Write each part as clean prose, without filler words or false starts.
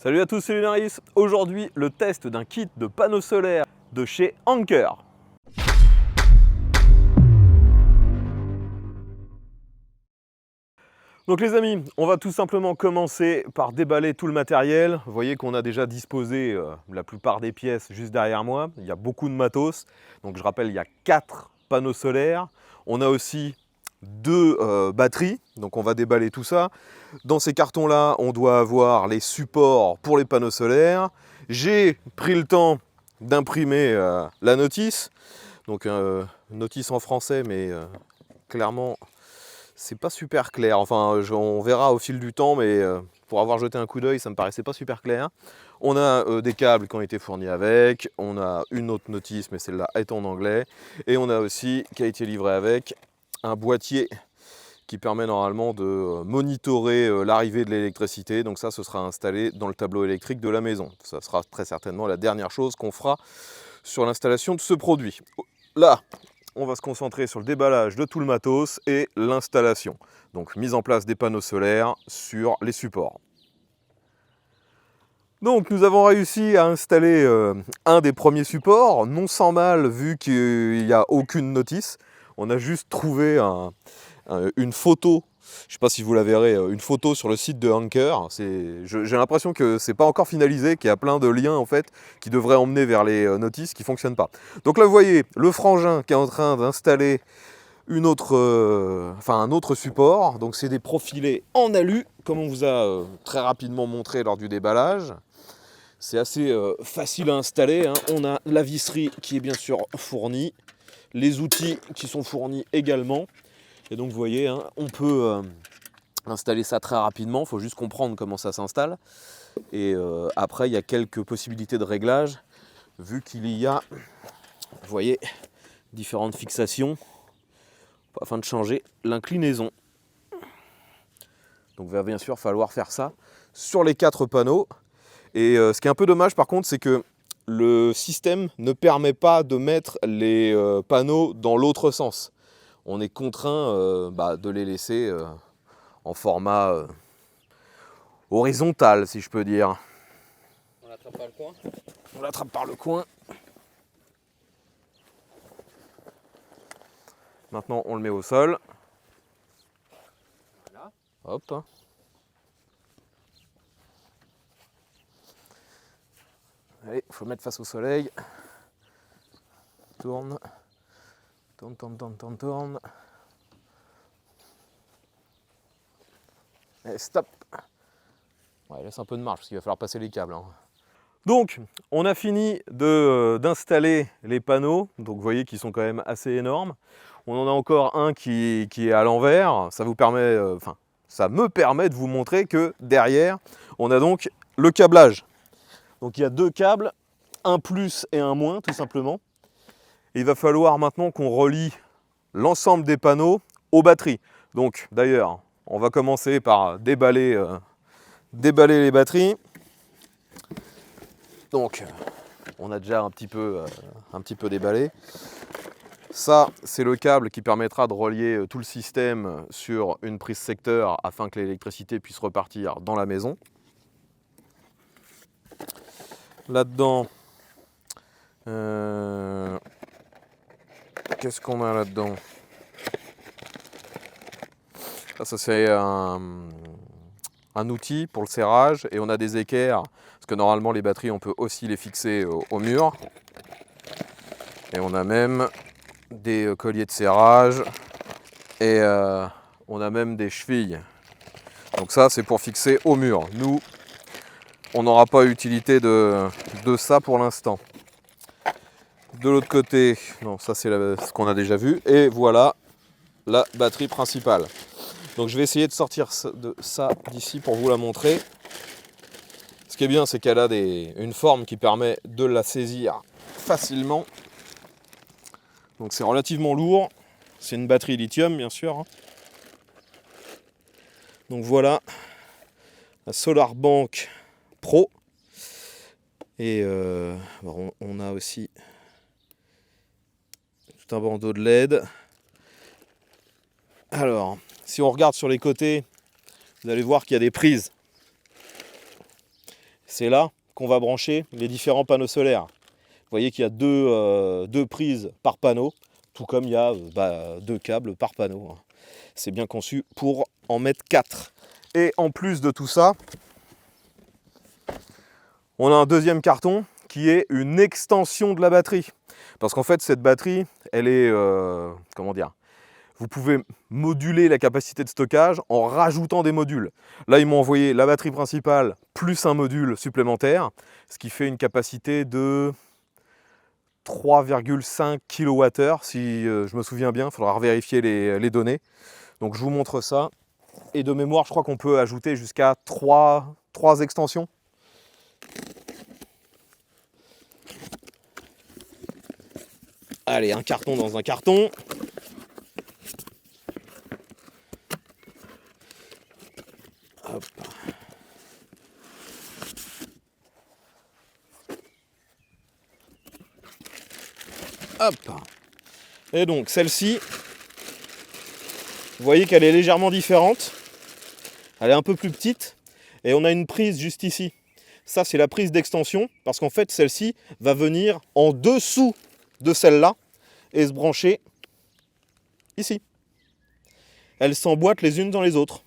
Salut à tous, c'est Lunaris. Aujourd'hui, le test d'un kit de panneaux solaires de chez Anker. Donc les amis, on va tout simplement commencer par déballer tout le matériel. Vous voyez qu'on a déjà disposé la plupart des pièces juste derrière moi. Il y a beaucoup de matos. Donc je rappelle, il y a 4 panneaux solaires. On a aussi 2 batteries. Donc on va déballer tout ça. Dans ces cartons-là, on doit avoir les supports pour les panneaux solaires. J'ai pris le temps d'imprimer la notice. Donc notice en français, mais clairement, c'est pas super clair. Enfin, on verra au fil du temps, mais pour avoir jeté un coup d'œil, ça me paraissait pas super clair. On a des câbles qui ont été fournis avec. On a une autre notice, mais celle-là est en anglais. Et on a aussi, qui a été livré avec, un boîtier qui permet normalement de monitorer l'arrivée de l'électricité. Donc ça, ce sera installé dans le tableau électrique de la maison. Ça sera très certainement la dernière chose qu'on fera sur l'installation de ce produit. Là, on va se concentrer sur le déballage de tout le matos et l'installation. Donc mise en place des panneaux solaires sur les supports. Donc nous avons réussi à installer un des premiers supports, non sans mal vu qu'il n'y a aucune notice. On a juste trouvé une photo, je ne sais pas si vous la verrez, une photo sur le site de Anker. J'ai l'impression que c'est pas encore finalisé, qu'il y a plein de liens en fait qui devraient emmener vers les notices qui ne fonctionnent pas. Donc là vous voyez le frangin qui est en train d'installer un autre support. Donc c'est des profilés en alu, comme on vous a très rapidement montré lors du déballage. C'est assez facile à installer, hein. On a la visserie qui est bien sûr fournie, les outils qui sont fournis également. Et donc vous voyez, hein, on peut installer ça très rapidement, il faut juste comprendre comment ça s'installe. Et après, il y a quelques possibilités de réglage, vu qu'il y a, vous voyez, différentes fixations afin de changer l'inclinaison. Donc il va bien sûr falloir faire ça sur les 4 panneaux. Et ce qui est un peu dommage par contre, c'est que le système ne permet pas de mettre les panneaux dans l'autre sens. On est contraint de les laisser en format horizontal, si je peux dire. On l'attrape par le coin. On l'attrape par le coin. Maintenant, on le met au sol. Voilà. Hop. Allez, il faut le mettre face au soleil. Tourne. Tourne, tourne, tourne, tourne, tourne. Et stop. Ouais, laisse un peu de marge parce qu'il va falloir passer les câbles, hein. Donc, on a fini d'installer les panneaux. Donc, vous voyez qu'ils sont quand même assez énormes. On en a encore un qui est à l'envers. Ça vous permet, ça me permet de vous montrer que derrière, on a donc le câblage. Donc, il y a 2 câbles, un plus et un moins, tout simplement. Et il va falloir maintenant qu'on relie l'ensemble des panneaux aux batteries. Donc, d'ailleurs, on va commencer par déballer les batteries. Donc, on a déjà un petit peu déballé. Ça, c'est le câble qui permettra de relier tout le système sur une prise secteur afin que l'électricité puisse repartir dans la maison. Là-dedans, qu'est-ce qu'on a là-dedans? Ça c'est un outil pour le serrage et on a des équerres parce que normalement les batteries on peut aussi les fixer au mur. Et on a même des colliers de serrage et on a même des chevilles. Donc ça c'est pour fixer au mur. Nous on n'aura pas utilité de ça pour l'instant. De l'autre côté, non ça c'est ce qu'on a déjà vu. Et voilà la batterie principale. Donc je vais essayer de sortir ça d'ici pour vous la montrer. Ce qui est bien, c'est qu'elle a une forme qui permet de la saisir facilement. Donc c'est relativement lourd. C'est une batterie lithium, bien sûr. Donc voilà, la SolarBank Pro. Et on a aussi tout un bandeau de LED. Alors, si on regarde sur les côtés, vous allez voir qu'il y a des prises. c'est là qu'on va brancher les différents panneaux solaires. Vous voyez qu'il y a deux prises par panneau, tout comme il y a 2 câbles par panneau. C'est bien conçu pour en mettre 4. Et en plus de tout ça, on a un deuxième carton qui est une extension de la batterie. Parce qu'en fait, cette batterie, elle est, comment dire, vous pouvez moduler la capacité de stockage en rajoutant des modules. Là, ils m'ont envoyé la batterie principale plus un module supplémentaire, ce qui fait une capacité de 3,5 kWh, si je me souviens bien. Il faudra vérifier les données. Donc, je vous montre ça. Et de mémoire, je crois qu'on peut ajouter jusqu'à 3 extensions. Allez, un carton dans un carton. Hop. Hop. Et donc celle-ci, vous voyez qu'elle est légèrement différente. Elle est un peu plus petite. Et on a une prise juste ici. Ça, c'est la prise d'extension. Parce qu'en fait, celle-ci va venir en dessous de celle-là et se brancher ici. Elles s'emboîtent les unes dans les autres.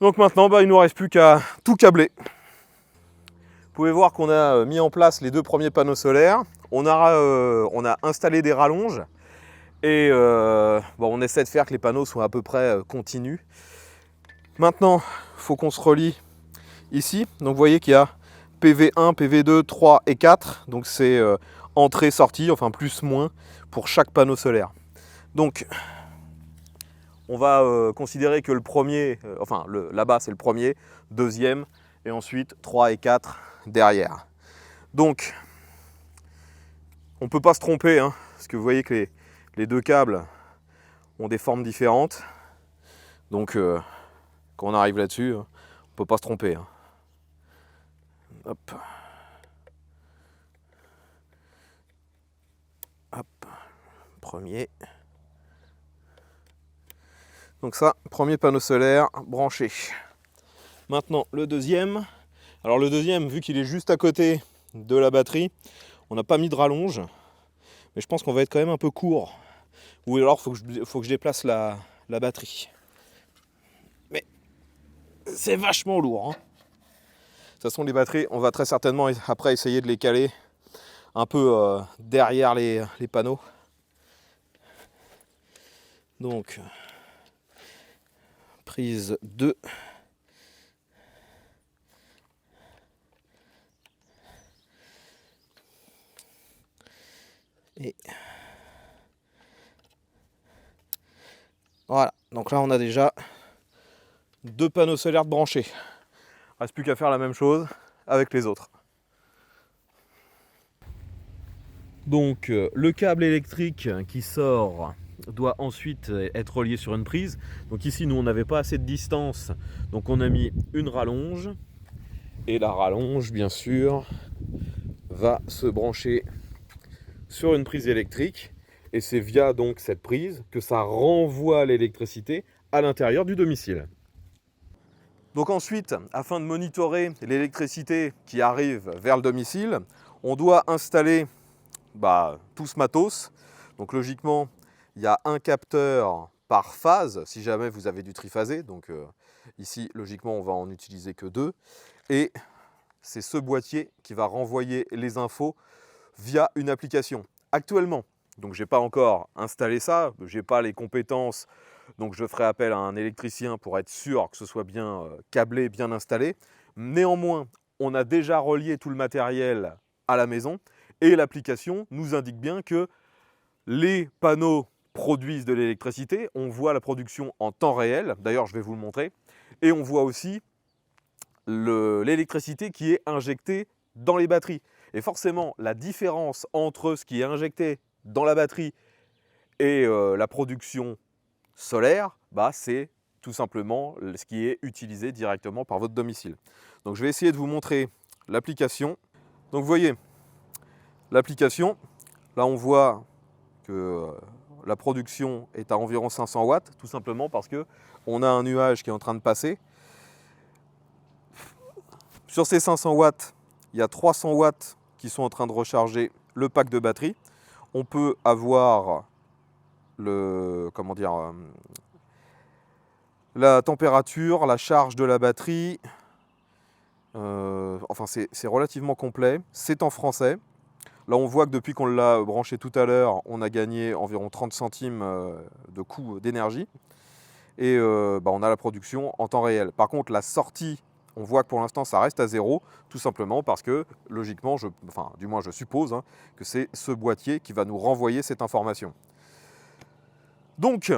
Donc maintenant, il ne nous reste plus qu'à tout câbler. Vous pouvez voir qu'on a mis en place les 2 premiers panneaux solaires. On a installé des rallonges. Et on essaie de faire que les panneaux soient à peu près continus. Maintenant, il faut qu'on se relie ici. Donc vous voyez qu'il y a PV1, PV2, 3 et 4. Donc c'est entrée-sortie, enfin plus-moins, pour chaque panneau solaire. Donc on va considérer que le premier, là-bas c'est le premier, deuxième, et ensuite 3 et 4 derrière. Donc on ne peut pas se tromper, hein, parce que vous voyez que les 2 câbles ont des formes différentes. Donc quand on arrive là-dessus, on ne peut pas se tromper. Hein. Hop. Hop. Premier. Donc ça, premier panneau solaire branché. Maintenant le deuxième. Alors le deuxième, vu qu'il est juste à côté de la batterie, on n'a pas mis de rallonge. Mais je pense qu'on va être quand même un peu court. Ou alors il faut que je déplace la batterie. Mais c'est vachement lourd. Hein. De toute façon, les batteries, on va très certainement après essayer de les caler un peu derrière les panneaux. Donc, prise 2. Et voilà, donc là on a déjà 2 panneaux solaires branchés. Il ne reste plus qu'à faire la même chose avec les autres. Donc le câble électrique qui sort doit ensuite être relié sur une prise. Donc ici nous on n'avait pas assez de distance, donc on a mis une rallonge. Et la rallonge bien sûr va se brancher sur une prise électrique. Et c'est via donc cette prise que ça renvoie l'électricité à l'intérieur du domicile. Donc ensuite, afin de monitorer l'électricité qui arrive vers le domicile, on doit installer tout ce matos. Donc logiquement, il y a un capteur par phase, si jamais vous avez du triphasé. Donc ici, logiquement, on va en utiliser que 2. Et c'est ce boîtier qui va renvoyer les infos via une application. Actuellement, donc je n'ai pas encore installé ça, je n'ai pas les compétences, donc je ferai appel à un électricien pour être sûr que ce soit bien câblé, bien installé. Néanmoins, on a déjà relié tout le matériel à la maison et l'application nous indique bien que les panneaux produisent de l'électricité. On voit la production en temps réel, d'ailleurs je vais vous le montrer, et on voit aussi l'électricité qui est injectée dans les batteries. Et forcément, la différence entre ce qui est injecté dans la batterie et la production solaire, c'est tout simplement ce qui est utilisé directement par votre domicile. Donc je vais essayer de vous montrer l'application. Donc vous voyez, l'application, là on voit que la production est à environ 500 watts, tout simplement parce que on a un nuage qui est en train de passer. Sur ces 500 watts, il y a 300 watts qui sont en train de recharger le pack de batterie. On peut avoir la température, la charge de la batterie. Enfin, c'est relativement complet. C'est en français. Là, on voit que depuis qu'on l'a branché tout à l'heure, on a gagné environ 30 centimes de coût d'énergie. Et on a la production en temps réel. Par contre, la sortie, on voit que pour l'instant, ça reste à zéro, tout simplement parce que, logiquement, du moins je suppose, que c'est ce boîtier qui va nous renvoyer cette information. Donc,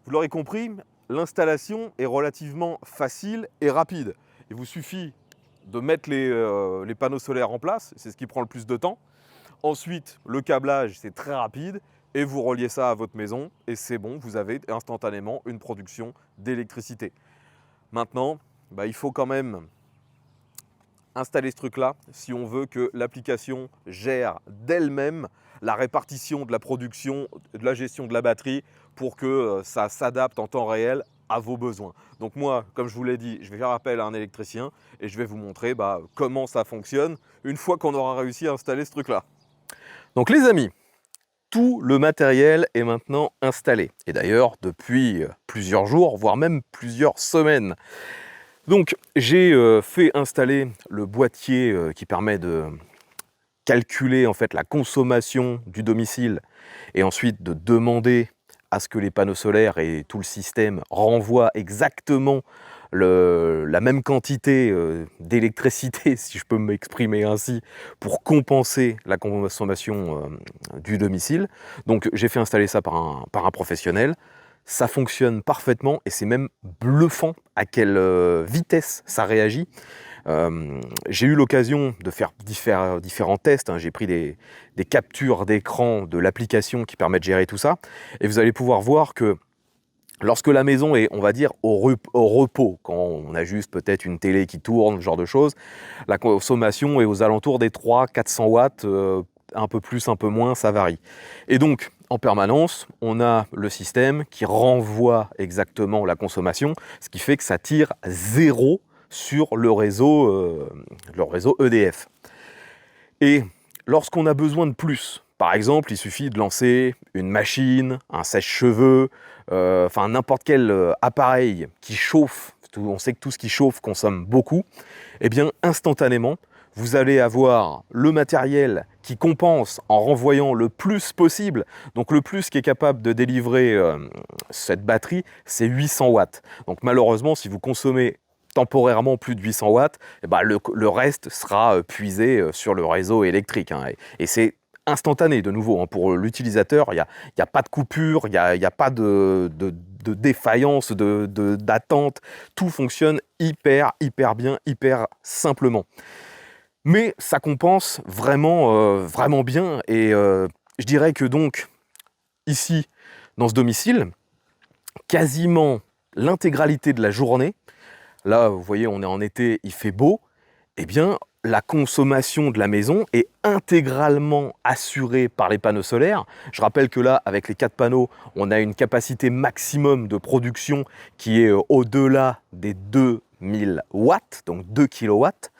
vous l'aurez compris, l'installation est relativement facile et rapide. Il vous suffit de mettre les panneaux solaires en place, c'est ce qui prend le plus de temps. Ensuite, le câblage, c'est très rapide et vous reliez ça à votre maison et c'est bon, vous avez instantanément une production d'électricité. Maintenant, il faut quand même installer ce truc-là si on veut que l'application gère d'elle-même la répartition de la production, de la gestion de la batterie pour que ça s'adapte en temps réel à vos besoins. Donc moi, comme je vous l'ai dit, je vais faire appel à un électricien et je vais vous montrer comment ça fonctionne une fois qu'on aura réussi à installer ce truc-là. Donc les amis, tout le matériel est maintenant installé. Et d'ailleurs, depuis plusieurs jours, voire même plusieurs semaines. Donc j'ai fait installer le boîtier qui permet de calculer en fait la consommation du domicile et ensuite de demander à ce que les panneaux solaires et tout le système renvoient exactement la même quantité d'électricité, si je peux m'exprimer ainsi, pour compenser la consommation du domicile. Donc j'ai fait installer ça par un professionnel. Ça fonctionne parfaitement et c'est même bluffant à quelle vitesse ça réagit. J'ai eu l'occasion de faire différents tests. J'ai pris des captures d'écran de l'application qui permet de gérer tout ça. Et vous allez pouvoir voir que lorsque la maison est, on va dire, au repos, quand on a juste peut-être une télé qui tourne, ce genre de choses, la consommation est aux alentours des 300-400 watts, un peu plus, un peu moins, ça varie. Et donc, en permanence, on a le système qui renvoie exactement la consommation, ce qui fait que ça tire zéro sur le réseau EDF. Et lorsqu'on a besoin de plus, par exemple, il suffit de lancer une machine, un sèche-cheveux, n'importe quel appareil qui chauffe, on sait que tout ce qui chauffe consomme beaucoup, et bien instantanément, vous allez avoir le matériel qui compense en renvoyant le plus possible. Donc le plus qui est capable de délivrer cette batterie, c'est 800 watts. Donc malheureusement, si vous consommez temporairement plus de 800 watts, le reste sera puisé sur le réseau électrique. Et c'est instantané de nouveau. Pour l'utilisateur, il n'y a pas de coupure, il n'y a pas de défaillance, d'attente. Tout fonctionne hyper bien, hyper simplement. Mais ça compense vraiment bien. Et je dirais que donc, ici, dans ce domicile, quasiment l'intégralité de la journée, là, vous voyez, on est en été, il fait beau, eh bien, la consommation de la maison est intégralement assurée par les panneaux solaires. Je rappelle que là, avec les 4 panneaux, on a une capacité maximum de production qui est au-delà des 2000 watts, donc 2 kilowatts.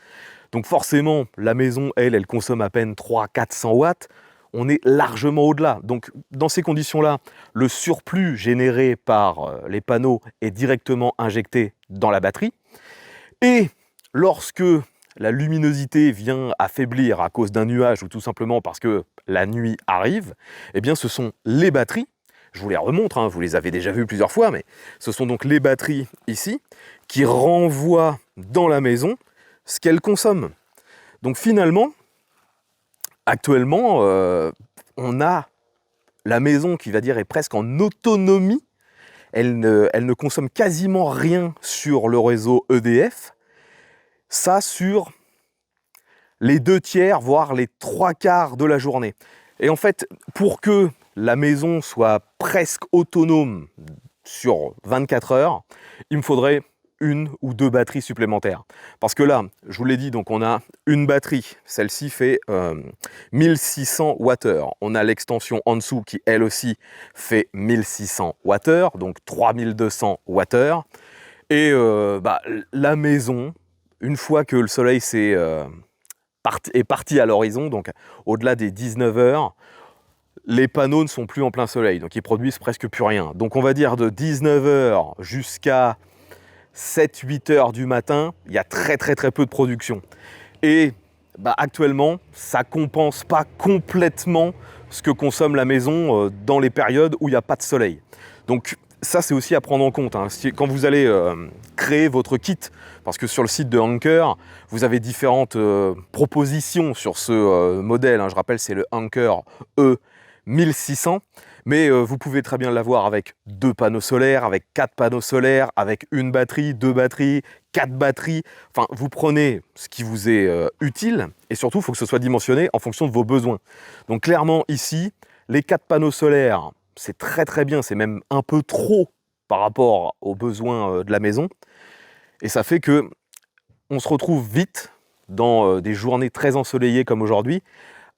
Donc forcément, la maison, elle consomme à peine 300-400 watts. On est largement au-delà. Donc dans ces conditions-là, le surplus généré par les panneaux est directement injecté dans la batterie. Et lorsque la luminosité vient à faiblir à cause d'un nuage ou tout simplement parce que la nuit arrive, eh bien ce sont les batteries, je vous les remontre, vous les avez déjà vues plusieurs fois, mais ce sont donc les batteries ici qui renvoient dans la maison ce qu'elle consomme. Donc finalement, actuellement, on a la maison qui est presque en autonomie. Elle ne consomme quasiment rien sur le réseau EDF. Ça sur les 2/3, voire les 3/4 de la journée. Et en fait, pour que la maison soit presque autonome sur 24 heures, il me faudrait une ou deux batteries supplémentaires. Parce que là, je vous l'ai dit, donc on a une batterie, celle-ci fait 1600 Wh. On a l'extension en dessous qui, elle aussi, fait 1600 Wh, donc 3200 Wh. Et la maison, une fois que le soleil est parti à l'horizon, donc au-delà des 19 heures, les panneaux ne sont plus en plein soleil, donc ils produisent presque plus rien. Donc on va dire de 19 heures jusqu'à 7-8 heures du matin, il y a très peu de production. Et actuellement, ça compense pas complètement ce que consomme la maison dans les périodes où il n'y a pas de soleil. Donc ça, c'est aussi à prendre en compte. Quand vous allez créer votre kit, parce que sur le site de Anker, vous avez différentes propositions sur ce modèle. Je rappelle, c'est le Anker E1600. Mais vous pouvez très bien l'avoir avec 2 panneaux solaires, avec 4 panneaux solaires, avec une batterie, 2 batteries, 4 batteries. Enfin, vous prenez ce qui vous est utile et surtout, il faut que ce soit dimensionné en fonction de vos besoins. Donc clairement, ici, les 4 panneaux solaires, c'est très bien, c'est même un peu trop par rapport aux besoins de la maison. Et ça fait que on se retrouve vite dans des journées très ensoleillées comme aujourd'hui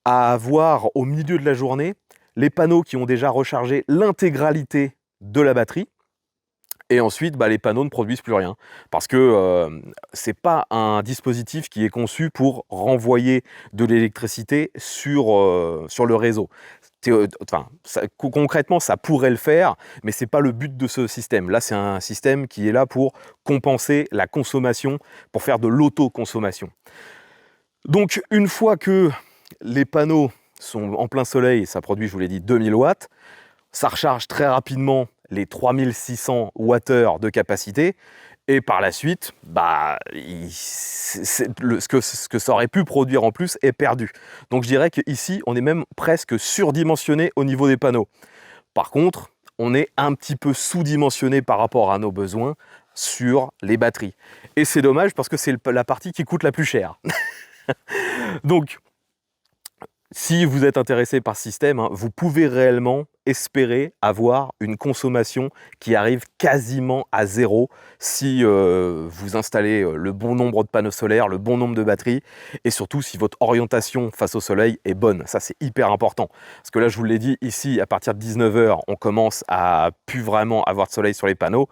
à avoir au milieu de la journée les panneaux qui ont déjà rechargé l'intégralité de la batterie. Et ensuite, les panneaux ne produisent plus rien. Parce que ce n'est pas un dispositif qui est conçu pour renvoyer de l'électricité sur le réseau. Concrètement, ça pourrait le faire, mais ce n'est pas le but de ce système. Là, c'est un système qui est là pour compenser la consommation, pour faire de l'autoconsommation. Donc, une fois que les panneaux sont en plein soleil, ça produit, je vous l'ai dit, 2000 watts. Ça recharge très rapidement les 3600 Wh de capacité. Et par la suite, ce que ça aurait pu produire en plus est perdu. Donc je dirais qu'ici, on est même presque surdimensionné au niveau des panneaux. Par contre, on est un petit peu sous-dimensionné par rapport à nos besoins sur les batteries. Et c'est dommage parce que c'est la partie qui coûte la plus cher. Donc, si vous êtes intéressé par ce système, vous pouvez réellement espérer avoir une consommation qui arrive quasiment à zéro si vous installez le bon nombre de panneaux solaires, le bon nombre de batteries et surtout si votre orientation face au soleil est bonne. Ça, c'est hyper important. Parce que là, je vous l'ai dit, ici, à partir de 19 h, on commence à plus vraiment avoir de soleil sur les panneaux.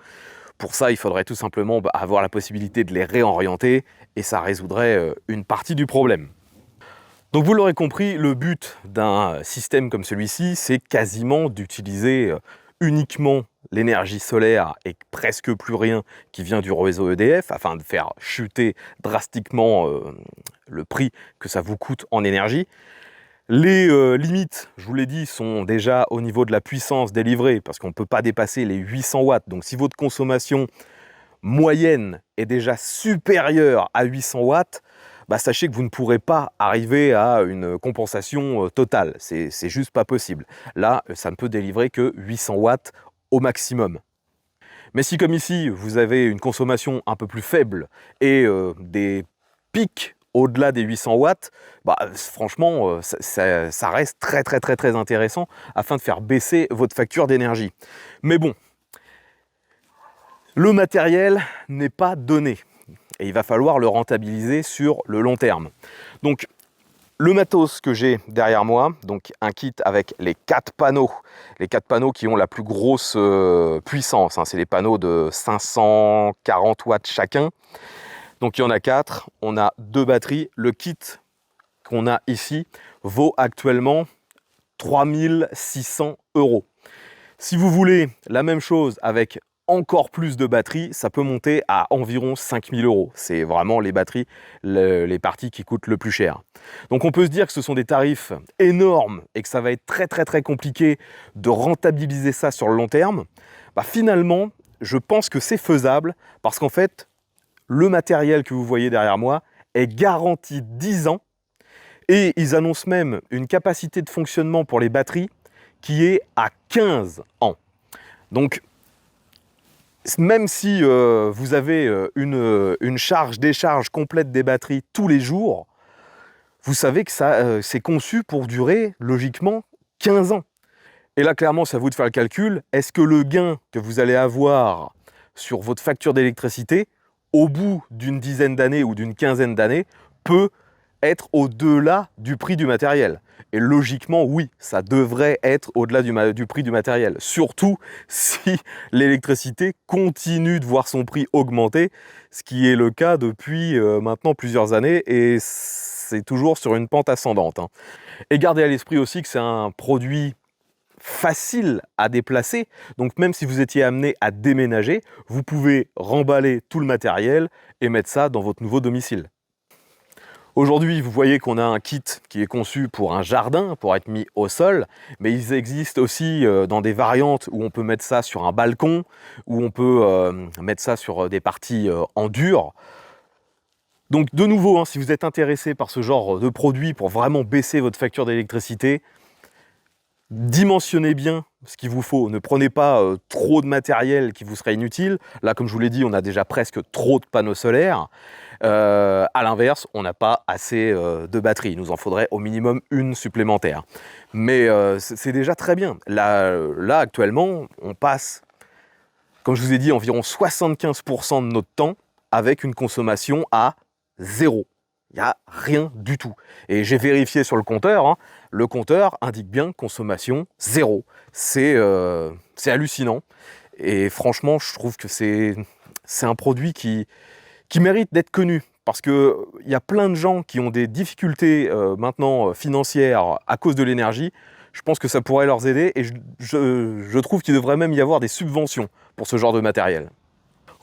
Pour ça, il faudrait tout simplement avoir la possibilité de les réorienter et ça résoudrait une partie du problème. Donc vous l'aurez compris, le but d'un système comme celui-ci, c'est quasiment d'utiliser uniquement l'énergie solaire et presque plus rien qui vient du réseau EDF afin de faire chuter drastiquement le prix que ça vous coûte en énergie. Les limites, je vous l'ai dit, sont déjà au niveau de la puissance délivrée parce qu'on ne peut pas dépasser les 800 watts. Donc si votre consommation moyenne est déjà supérieure à 800 watts, sachez que vous ne pourrez pas arriver à une compensation totale. C'est juste pas possible. Là, ça ne peut délivrer que 800 watts au maximum. Mais si, comme ici, vous avez une consommation un peu plus faible et des pics au-delà des 800 watts, franchement, ça reste très intéressant afin de faire baisser votre facture d'énergie. Mais bon, le matériel n'est pas donné. Et il va falloir le rentabiliser sur le long terme. Donc, le matos que j'ai derrière moi, donc un kit avec les 4 panneaux qui ont la plus grosse puissance, c'est les panneaux de 540 watts chacun. Donc il y en a 4, on a 2 batteries. Le kit qu'on a ici vaut actuellement 3600 €. Si vous voulez la même chose avec encore plus de batteries, ça peut monter à environ 5000 €. C'est vraiment les batteries, les parties qui coûtent le plus cher. Donc on peut se dire que ce sont des tarifs énormes et que ça va être très compliqué de rentabiliser ça sur le long terme. Finalement, je pense que c'est faisable parce qu'en fait, le matériel que vous voyez derrière moi est garanti 10 ans et ils annoncent même une capacité de fonctionnement pour les batteries qui est à 15 ans. Donc, même si vous avez une charge-décharge complète des batteries tous les jours, vous savez que ça c'est conçu pour durer logiquement 15 ans. Et là, clairement, c'est à vous de faire le calcul. Est-ce que le gain que vous allez avoir sur votre facture d'électricité au bout d'une dizaine d'années ou d'une quinzaine d'années, peut être au-delà du prix du matériel. Et logiquement, oui, ça devrait être au-delà du prix du matériel. Surtout si l'électricité continue de voir son prix augmenter, ce qui est le cas depuis maintenant plusieurs années, et c'est toujours sur une pente ascendante, hein. Et gardez à l'esprit aussi que c'est un produit facile à déplacer, donc même si vous étiez amené à déménager, vous pouvez remballer tout le matériel et mettre ça dans votre nouveau domicile. Aujourd'hui, vous voyez qu'on a un kit qui est conçu pour un jardin, pour être mis au sol, mais ils existent aussi dans des variantes où on peut mettre ça sur un balcon, où on peut mettre ça sur des parties en dur. Donc de nouveau, hein, si vous êtes intéressé par ce genre de produit pour vraiment baisser votre facture d'électricité, dimensionnez bien ce qu'il vous faut. Ne prenez pas trop de matériel qui vous serait inutile. Là, comme je vous l'ai dit, on a déjà presque trop de panneaux solaires. À l'inverse, on n'a pas assez de batterie. Il nous en faudrait au minimum une supplémentaire. Mais c'est déjà très bien. Là, actuellement, on passe, comme je vous ai dit, environ 75% de notre temps avec une consommation à 0. Il n'y a rien du tout. Et j'ai vérifié sur le compteur, hein, le compteur indique bien consommation 0. C'est hallucinant. Et franchement, je trouve que c'est un produit qui mérite d'être connu. Parce qu'il y a plein de gens qui ont des difficultés maintenant financières à cause de l'énergie. Je pense que ça pourrait leur aider et je trouve qu'il devrait même y avoir des subventions pour ce genre de matériel.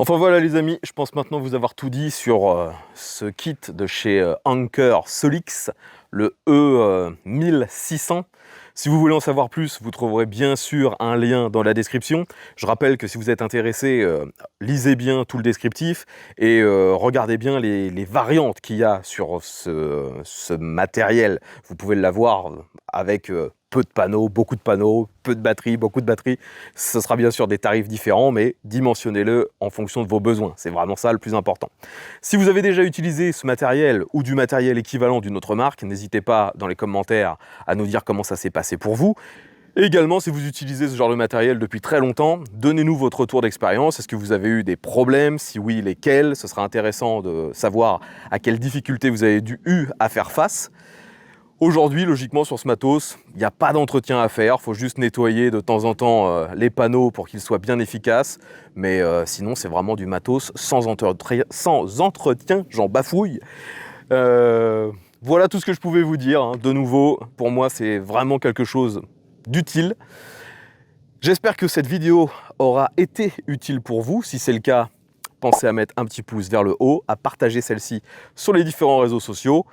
Enfin voilà les amis, je pense maintenant vous avoir tout dit sur ce kit de chez Anker Solix, le E1600. Si vous voulez en savoir plus, vous trouverez bien sûr un lien dans la description. Je rappelle que si vous êtes intéressé, lisez bien tout le descriptif et regardez bien les variantes qu'il y a sur ce matériel. Vous pouvez l'avoir avec peu de panneaux, beaucoup de panneaux, peu de batterie, beaucoup de batterie. Ce sera bien sûr des tarifs différents, mais dimensionnez-le en fonction de vos besoins. C'est vraiment ça le plus important. Si vous avez déjà utilisé ce matériel ou du matériel équivalent d'une autre marque, n'hésitez pas dans les commentaires à nous dire comment ça s'est passé pour vous. Et également, si vous utilisez ce genre de matériel depuis très longtemps, donnez-nous votre retour d'expérience. Est-ce que vous avez eu des problèmes? Si oui, lesquels? Ce sera intéressant de savoir à quelles difficultés vous avez eu à faire face. Aujourd'hui, logiquement, sur ce matos, il n'y a pas d'entretien à faire. Il faut juste nettoyer de temps en temps les panneaux pour qu'ils soient bien efficaces. Mais sinon, c'est vraiment du matos sans entretien, j'en bafouille. Voilà tout ce que je pouvais vous dire, hein. De nouveau, pour moi, c'est vraiment quelque chose d'utile. J'espère que cette vidéo aura été utile pour vous. Si c'est le cas, pensez à mettre un petit pouce vers le haut, à partager celle-ci sur les différents réseaux sociaux.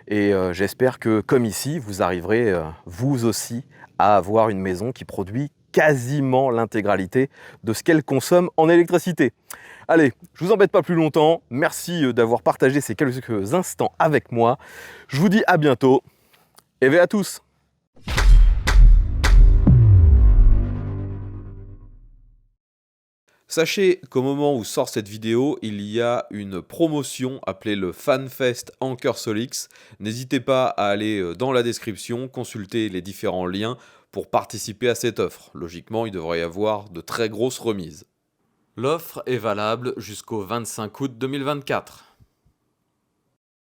Et j'espère que, comme ici, vous arriverez, vous aussi, à avoir une maison qui produit quasiment l'intégralité de ce qu'elle consomme en électricité. Allez, je vous embête pas plus longtemps. Merci d'avoir partagé ces quelques instants avec moi. Je vous dis à bientôt. Et à tous! Sachez qu'au moment où sort cette vidéo, il y a une promotion appelée le FanFest Anker Solix. N'hésitez pas à aller dans la description, consulter les différents liens pour participer à cette offre. Logiquement, il devrait y avoir de très grosses remises. L'offre est valable jusqu'au 25 août 2024.